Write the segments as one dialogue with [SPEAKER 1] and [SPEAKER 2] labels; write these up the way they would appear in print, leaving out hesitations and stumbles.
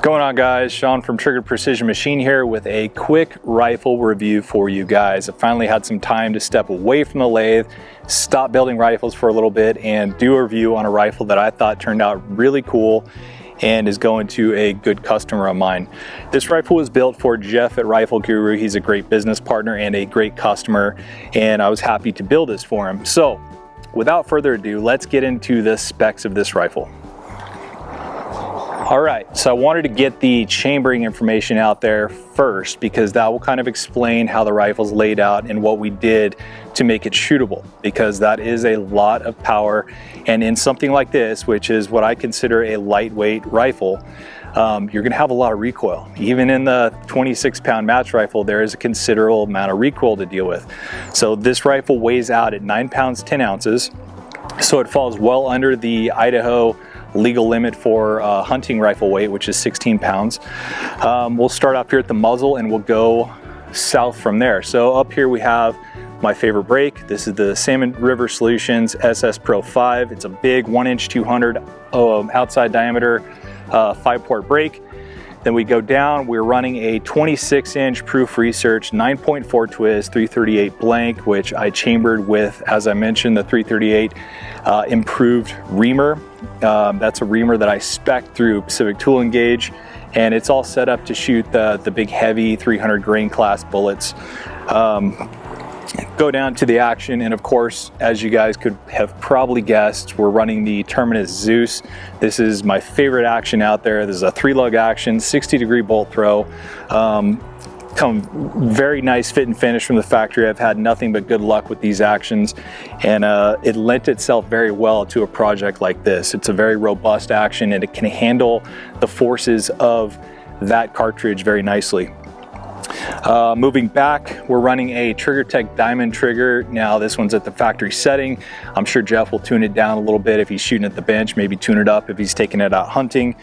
[SPEAKER 1] What's going on, guys? Sean from Triggered Precision Machine here with a quick rifle review for you guys. I finally had some time to step away from the lathe, stop building rifles for a little bit, and do a review on a rifle that I thought turned out really cool and is going to a good customer of mine. This rifle was built for Jeff at Rifle Guru. He's a great business partner and a great customer, and I was happy to build this for him. So without further ado, let's get into the specs of this rifle. All right, so I wanted to get the chambering information out there first because that will kind of explain how the rifle's laid out and what we did to make it shootable, because that is a lot of power. And in something like this, which is what I consider a lightweight rifle, you're gonna have a lot of recoil. Even in the 26-pound match rifle, there is a considerable amount of recoil to deal with. So this rifle weighs out at 9 pounds, 10 ounces. So it falls well under the Idaho legal limit for hunting rifle weight, which is 16 pounds. We'll start up here at the muzzle and we'll go south from there. So up here we have my favorite brake. This is the Salmon River Solutions SS Pro 5. It's a big 1-inch 200 outside diameter 5-port brake. Then we go down, we're running a 26-inch Proof Research 9.4 twist 338 blank, which I chambered with, as I mentioned, the 338 improved reamer. That's a reamer that I spec'd through Pacific Tool and Gauge, and it's all set up to shoot the big heavy 300 grain class bullets. Go down to the action, and of course, as you guys could have probably guessed, we're running the Terminus Zeus. This is my favorite action out there. This is a 3-lug action, 60-degree bolt throw. Very nice fit and finish from the factory. I've had nothing but good luck with these actions, and it lent itself very well to a project like this. It's a very robust action, and it can handle the forces of that cartridge very nicely. Moving back, we're running a TriggerTech Diamond trigger. Now this one's at the factory setting. I'm sure Jeff will tune it down a little bit if he's shooting at the bench, maybe tune it up if he's taking it out hunting.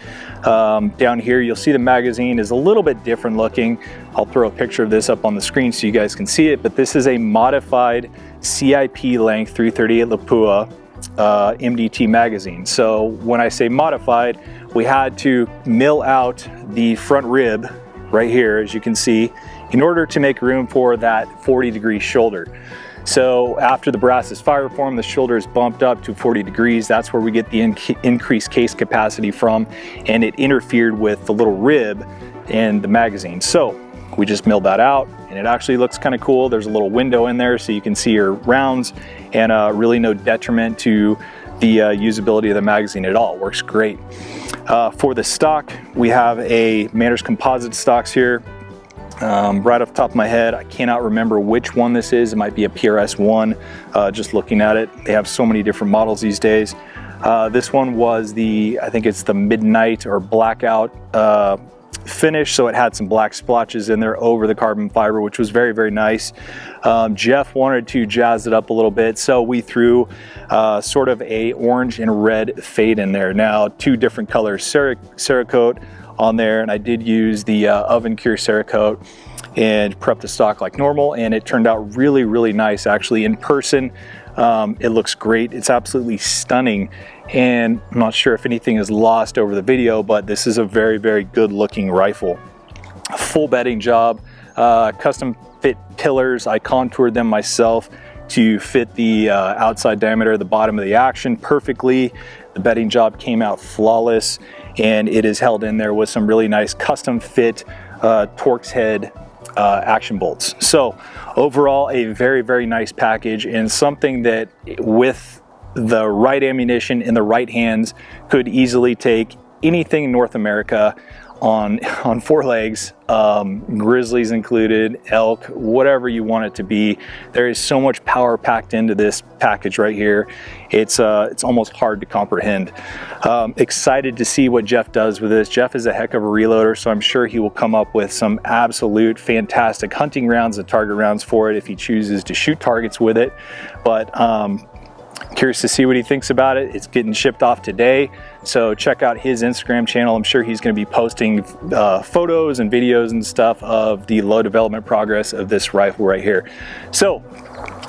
[SPEAKER 1] Down here you'll see the magazine is a little bit different looking. I'll throw a picture of this up on the screen so you guys can see it, but this is a modified CIP length 338 Lapua MDT magazine. So when I say modified, we had to mill out the front rib right here, as you can see, in order to make room for that 40-degree shoulder. So after the brass is fire formed, the shoulder is bumped up to 40 degrees. That's where we get the increased case capacity from, and it interfered with the little rib and the magazine. So we just milled that out, and it actually looks kind of cool. There's a little window in there so you can see your rounds, and really no detriment to the usability of the magazine at all. It works great. For the stock, we have a Manners composite stocks here. Right off the top of my head, I cannot remember which one this is. It might be a PRS 1, just looking at it. They have so many different models these days. This one was I think it's the Midnight or Blackout finish, so it had some black splotches in there over the carbon fiber, which was very, very nice. Jeff wanted to jazz it up a little bit, so we threw sort of a orange and red fade in there. Now, 2 different colors Cerakote on there, and I did use the oven cure Cerakote and prep the stock like normal, and it turned out really, really nice. Actually, in person, it looks great. It's absolutely stunning, and I'm not sure if anything is lost over the video, but this is a very, very good looking rifle. Full bedding job, custom fit pillars. I contoured them myself to fit the outside diameter of the bottom of the action perfectly. The bedding job came out flawless, and it is held in there with some really nice custom fit Torx head action bolts. So overall, a very, very nice package, and something that with the right ammunition in the right hands could easily take anything in North America on 4 legs, grizzlies included, elk, whatever you want it to be. There is so much power packed into this package right here. It's almost hard to comprehend. Excited to see what Jeff does with this. Jeff is a heck of a reloader, so I'm sure he will come up with some absolute fantastic hunting rounds and target rounds for it if he chooses to shoot targets with it. But curious to see what he thinks about it. It's getting shipped off today, so check out his Instagram channel. I'm sure he's going to be posting photos and videos and stuff of the low development progress of this rifle right here. So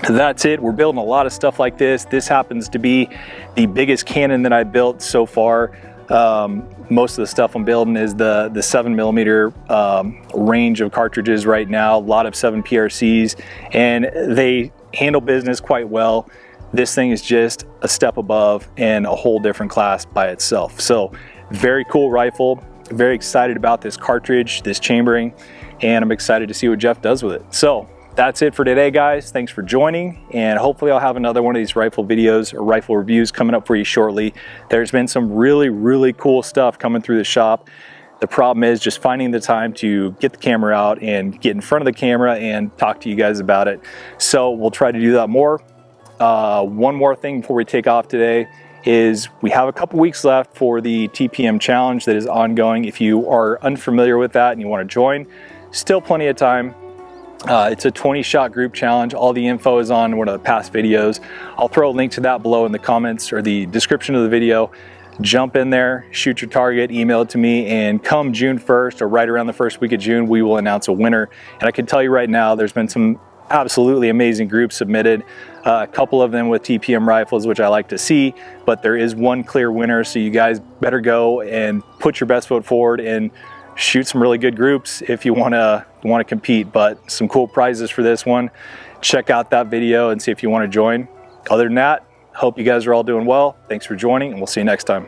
[SPEAKER 1] that's it. We're building a lot of stuff like this. This happens to be the biggest cannon that I built so far. Most of the stuff I'm building is the 7mm range of cartridges right now, a lot of 7 PRCs, and they handle business quite well. This thing is just a step above and a whole different class by itself. So very cool rifle, very excited about this cartridge, this chambering, and I'm excited to see what Jeff does with it. So that's it for today, guys. Thanks for joining, and hopefully I'll have another one of these rifle videos or rifle reviews coming up for you shortly. There's been some really cool stuff coming through the shop. The problem is just finding the time to get the camera out and get in front of the camera and talk to you guys about it. So we'll try to do that more. One more thing before we take off today is we have a couple weeks left for the TPM challenge that is ongoing. If you are unfamiliar with that and you want to join, still plenty of time. It's a 20-shot group challenge. All the info is on one of the past videos. I'll throw a link to that below in the comments or the description of the video. Jump in there, shoot your target, email it to me, and come June 1st or right around the first week of June, we will announce a winner. And I can tell you right now, there's been some absolutely amazing groups submitted. A couple of them with TPM rifles, which I like to see, but there is one clear winner, so you guys better go and put your best foot forward and shoot some really good groups if you want to compete. But some cool prizes for this one. Check out that video and see if you want to join. Other than that, hope you guys are all doing well. Thanks for joining, and we'll see you next time.